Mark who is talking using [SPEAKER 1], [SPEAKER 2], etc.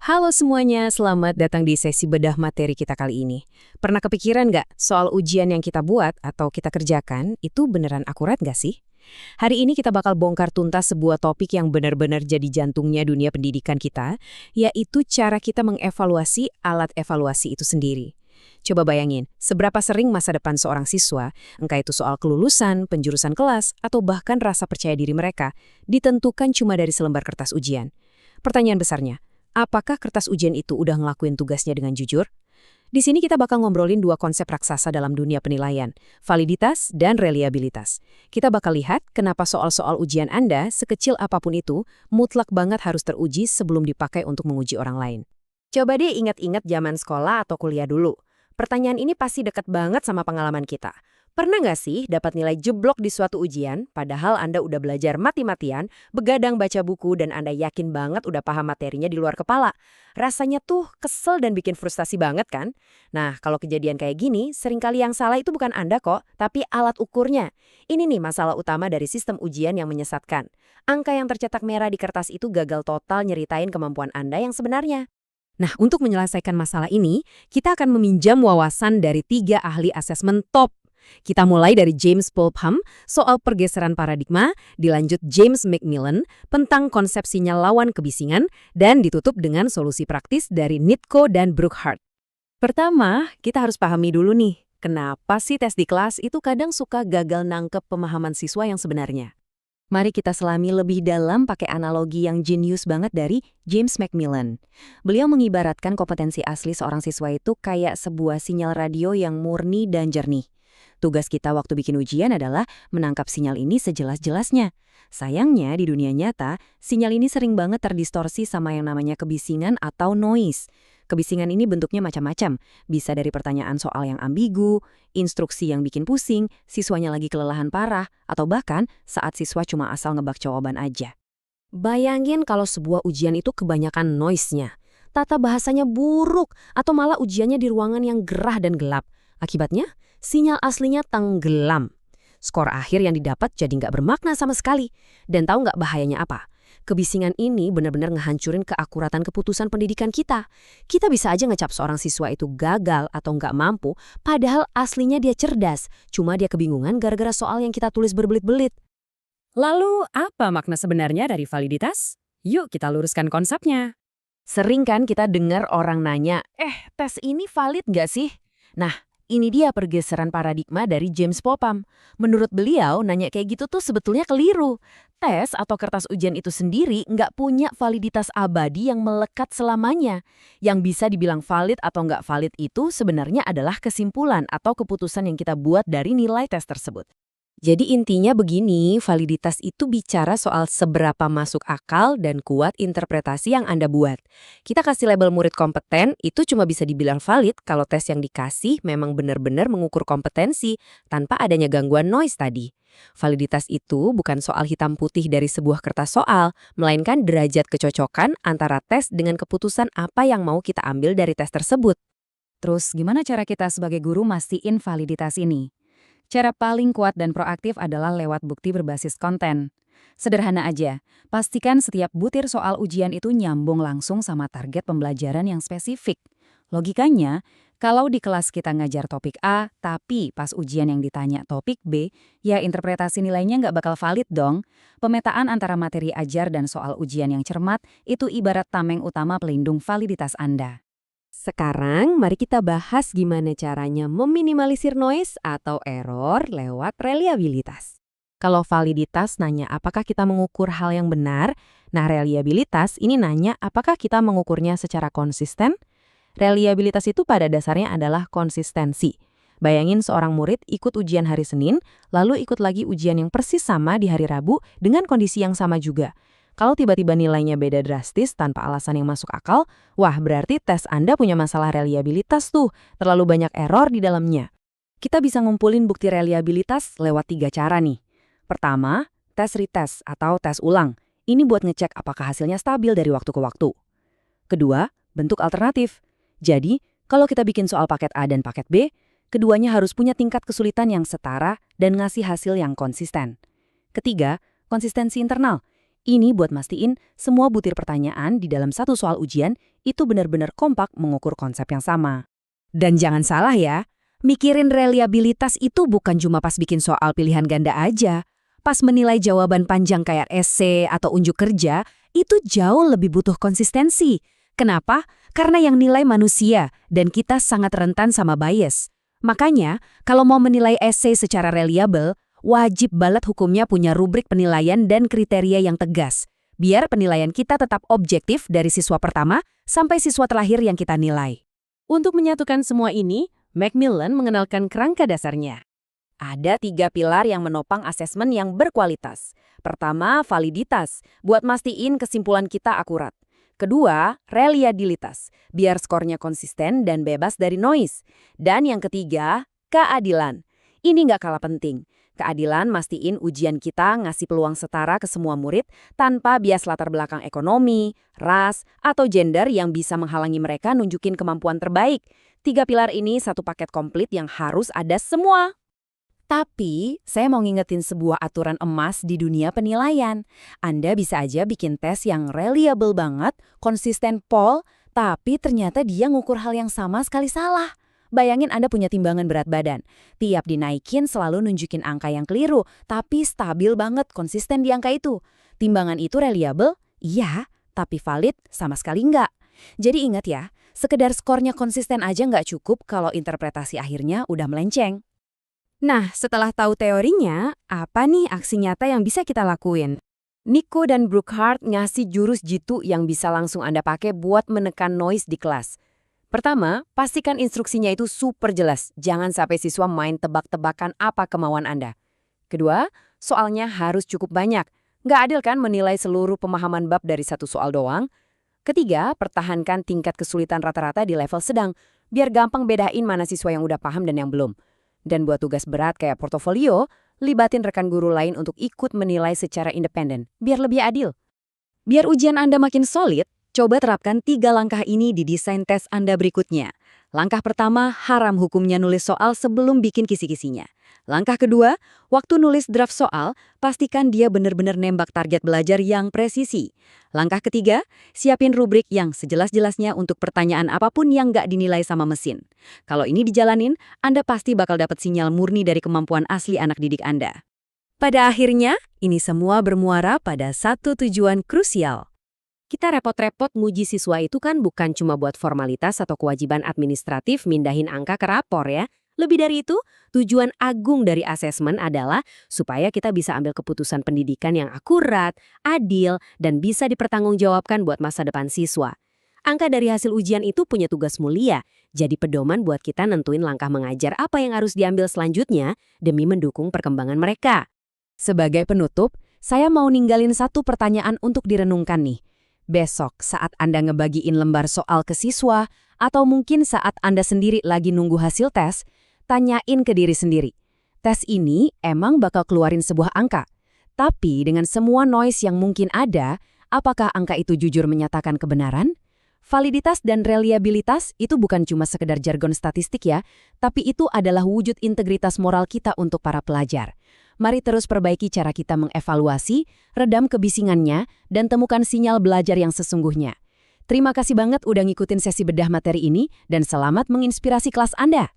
[SPEAKER 1] Halo semuanya, selamat datang di sesi bedah materi kita kali ini. Pernah kepikiran nggak soal ujian yang kita buat atau kita kerjakan itu beneran akurat nggak sih? Hari ini kita bakal bongkar tuntas sebuah topik yang benar-benar jadi jantungnya dunia pendidikan kita, yaitu cara kita mengevaluasi alat evaluasi itu sendiri. Coba bayangin, seberapa sering masa depan seorang siswa, entah itu soal kelulusan, penjurusan kelas, atau bahkan rasa percaya diri mereka, ditentukan cuma dari selembar kertas ujian. Pertanyaan besarnya, apakah kertas ujian itu udah ngelakuin tugasnya dengan jujur? Di sini kita bakal ngobrolin dua konsep raksasa dalam dunia penilaian, validitas dan reliabilitas. Kita bakal lihat kenapa soal-soal ujian Anda, sekecil apapun itu, mutlak banget harus teruji sebelum dipakai untuk menguji orang lain. Coba deh ingat-ingat zaman sekolah atau kuliah dulu. Pertanyaan ini pasti dekat banget sama pengalaman kita. Pernah nggak sih dapat nilai jeblok di suatu ujian, padahal Anda udah belajar mati-matian, begadang baca buku, dan Anda yakin banget udah paham materinya di luar kepala? Rasanya tuh kesel dan bikin frustasi banget kan? Nah, kalau kejadian kayak gini, seringkali yang salah itu bukan Anda kok, tapi alat ukurnya. Ini nih masalah utama dari sistem ujian yang menyesatkan. Angka yang tercetak merah di kertas itu gagal total nyeritain kemampuan Anda yang sebenarnya. Nah, untuk menyelesaikan masalah ini, kita akan meminjam wawasan dari 3 ahli asesmen top. Kita mulai dari James Popham soal pergeseran paradigma, dilanjut James McMillan tentang konsep sinyal lawan kebisingan, dan ditutup dengan solusi praktis dari Nitko dan Brookhart. Pertama, kita harus pahami dulu nih, kenapa sih tes di kelas itu kadang suka gagal nangkep pemahaman siswa yang sebenarnya. Mari kita selami lebih dalam pakai analogi yang jenius banget dari James McMillan. Beliau mengibaratkan kompetensi asli seorang siswa itu kayak sebuah sinyal radio yang murni dan jernih. Tugas kita waktu bikin ujian adalah menangkap sinyal ini sejelas-jelasnya. Sayangnya di dunia nyata, sinyal ini sering banget terdistorsi sama yang namanya kebisingan atau noise. Kebisingan ini bentuknya macam-macam, bisa dari pertanyaan soal yang ambigu, instruksi yang bikin pusing, siswanya lagi kelelahan parah, atau bahkan saat siswa cuma asal nebak jawaban aja. Bayangin kalau sebuah ujian itu kebanyakan noise-nya, tata bahasanya buruk, atau malah ujiannya di ruangan yang gerah dan gelap. Akibatnya, sinyal aslinya tenggelam. Skor akhir yang didapat jadi nggak bermakna sama sekali. Dan tahu nggak bahayanya apa? Kebisingan ini benar-benar ngehancurin keakuratan keputusan pendidikan kita. Kita bisa aja ngecap seorang siswa itu gagal atau nggak mampu, padahal aslinya dia cerdas. Cuma dia kebingungan gara-gara soal yang kita tulis berbelit-belit. Lalu, apa makna sebenarnya dari validitas? Yuk kita luruskan konsepnya. Sering kan kita dengar orang nanya, tes ini valid nggak sih? Nah, ini dia pergeseran paradigma dari James Popham. Menurut beliau, nanya kayak gitu tuh sebetulnya keliru. Tes atau kertas ujian itu sendiri nggak punya validitas abadi yang melekat selamanya. Yang bisa dibilang valid atau nggak valid itu sebenarnya adalah kesimpulan atau keputusan yang kita buat dari nilai tes tersebut. Jadi intinya begini, validitas itu bicara soal seberapa masuk akal dan kuat interpretasi yang Anda buat. Kita kasih label murid kompeten, itu cuma bisa dibilang valid kalau tes yang dikasih memang benar-benar mengukur kompetensi tanpa adanya gangguan noise tadi. Validitas itu bukan soal hitam putih dari sebuah kertas soal, melainkan derajat kecocokan antara tes dengan keputusan apa yang mau kita ambil dari tes tersebut. Terus gimana cara kita sebagai guru mastiin validitas ini? Cara paling kuat dan proaktif adalah lewat bukti berbasis konten. Sederhana aja, pastikan setiap butir soal ujian itu nyambung langsung sama target pembelajaran yang spesifik. Logikanya, kalau di kelas kita ngajar topik A, tapi pas ujian yang ditanya topik B, ya interpretasi nilainya nggak bakal valid dong. Pemetaan antara materi ajar dan soal ujian yang cermat itu ibarat tameng utama pelindung validitas Anda. Sekarang, mari kita bahas gimana caranya meminimalisir noise atau error lewat reliabilitas. Kalau validitas nanya apakah kita mengukur hal yang benar, nah reliabilitas ini nanya apakah kita mengukurnya secara konsisten. Reliabilitas itu pada dasarnya adalah konsistensi. Bayangin seorang murid ikut ujian hari Senin, lalu ikut lagi ujian yang persis sama di hari Rabu dengan kondisi yang sama juga. Kalau tiba-tiba nilainya beda drastis tanpa alasan yang masuk akal, wah berarti tes Anda punya masalah reliabilitas tuh, terlalu banyak error di dalamnya. Kita bisa ngumpulin bukti reliabilitas lewat 3 cara nih. Pertama, tes retest atau tes ulang. Ini buat ngecek apakah hasilnya stabil dari waktu ke waktu. Kedua, bentuk alternatif. Jadi, kalau kita bikin soal paket A dan paket B, keduanya harus punya tingkat kesulitan yang setara dan ngasih hasil yang konsisten. Ketiga, konsistensi internal.
[SPEAKER 2] Ini buat mastiin semua butir pertanyaan di dalam satu soal ujian itu benar-benar kompak mengukur konsep yang sama.
[SPEAKER 1] Dan jangan salah ya, mikirin reliabilitas itu bukan cuma pas bikin soal pilihan ganda aja. Pas menilai jawaban panjang kayak esai atau unjuk kerja, itu jauh lebih butuh konsistensi. Kenapa? Karena yang nilai manusia, dan kita sangat rentan sama bias. Makanya, kalau mau menilai esai secara reliable, wajib banget hukumnya punya rubrik penilaian dan kriteria yang tegas. Biar penilaian kita tetap objektif dari siswa pertama sampai siswa terakhir yang kita nilai.
[SPEAKER 2] Untuk menyatukan semua ini, Macmillan mengenalkan kerangka dasarnya. Ada 3 pilar yang menopang asesmen yang berkualitas. Pertama, validitas, buat mastiin kesimpulan kita akurat. Kedua, reliabilitas, biar skornya konsisten dan bebas dari noise. Dan yang ketiga, keadilan. Ini nggak kalah penting. Keadilan mastiin ujian kita ngasih peluang setara ke semua murid tanpa bias latar belakang ekonomi, ras, atau gender yang bisa menghalangi mereka nunjukin kemampuan terbaik. 3 pilar ini satu paket komplit yang harus ada semua. Tapi, saya mau ngingetin sebuah aturan emas di dunia penilaian. Anda bisa aja bikin tes yang reliable banget, konsisten pol, tapi ternyata dia ngukur hal yang sama sekali salah. Bayangin Anda punya timbangan berat badan. Tiap dinaikin selalu nunjukin angka yang keliru, tapi stabil banget konsisten di angka itu. Timbangan itu reliable? Iya, tapi valid sama sekali enggak. Jadi ingat ya, sekedar skornya konsisten aja nggak cukup kalau interpretasi akhirnya udah melenceng.
[SPEAKER 1] Nah, setelah tahu teorinya, apa nih aksi nyata yang bisa kita lakuin? Nico dan Brookhart ngasih jurus jitu yang bisa langsung Anda pakai buat menekan noise di kelas. Pertama, pastikan instruksinya itu super jelas. Jangan sampai siswa main tebak-tebakan apa kemauan Anda. Kedua, soalnya harus cukup banyak. Nggak adil kan menilai seluruh pemahaman bab dari satu soal doang? Ketiga, pertahankan tingkat kesulitan rata-rata di level sedang, biar gampang bedain mana siswa yang udah paham dan yang belum. Dan buat tugas berat kayak portofolio, libatin rekan guru lain untuk ikut menilai secara independen, biar lebih adil. Biar ujian Anda makin solid, coba terapkan 3 langkah ini di desain tes Anda berikutnya. Langkah pertama, haram hukumnya nulis soal sebelum bikin kisi-kisinya. Langkah kedua, waktu nulis draft soal, pastikan dia benar-benar nembak target belajar yang presisi. Langkah ketiga, siapin rubrik yang sejelas-jelasnya untuk pertanyaan apapun yang nggak dinilai sama mesin. Kalau ini dijalanin, Anda pasti bakal dapat sinyal murni dari kemampuan asli anak didik Anda. Pada akhirnya, ini semua bermuara pada satu tujuan krusial. Kita repot-repot nguji siswa itu kan bukan cuma buat formalitas atau kewajiban administratif mindahin angka ke rapor ya. Lebih dari itu, tujuan agung dari asesmen adalah supaya kita bisa ambil keputusan pendidikan yang akurat, adil, dan bisa dipertanggungjawabkan buat masa depan siswa. Angka dari hasil ujian itu punya tugas mulia, jadi pedoman buat kita nentuin langkah mengajar apa yang harus diambil selanjutnya demi mendukung perkembangan mereka. Sebagai penutup, saya mau ninggalin satu pertanyaan untuk direnungkan nih. Besok saat Anda ngebagiin lembar soal ke siswa, atau mungkin saat Anda sendiri lagi nunggu hasil tes, tanyain ke diri sendiri. Tes ini emang bakal keluarin sebuah angka. Tapi dengan semua noise yang mungkin ada, apakah angka itu jujur menyatakan kebenaran? Validitas dan reliabilitas itu bukan cuma sekedar jargon statistik ya, tapi itu adalah wujud integritas moral kita untuk para pelajar. Mari terus perbaiki cara kita mengevaluasi, redam kebisingannya, dan temukan sinyal belajar yang sesungguhnya. Terima kasih banget udah ngikutin sesi bedah materi ini, dan selamat menginspirasi kelas Anda.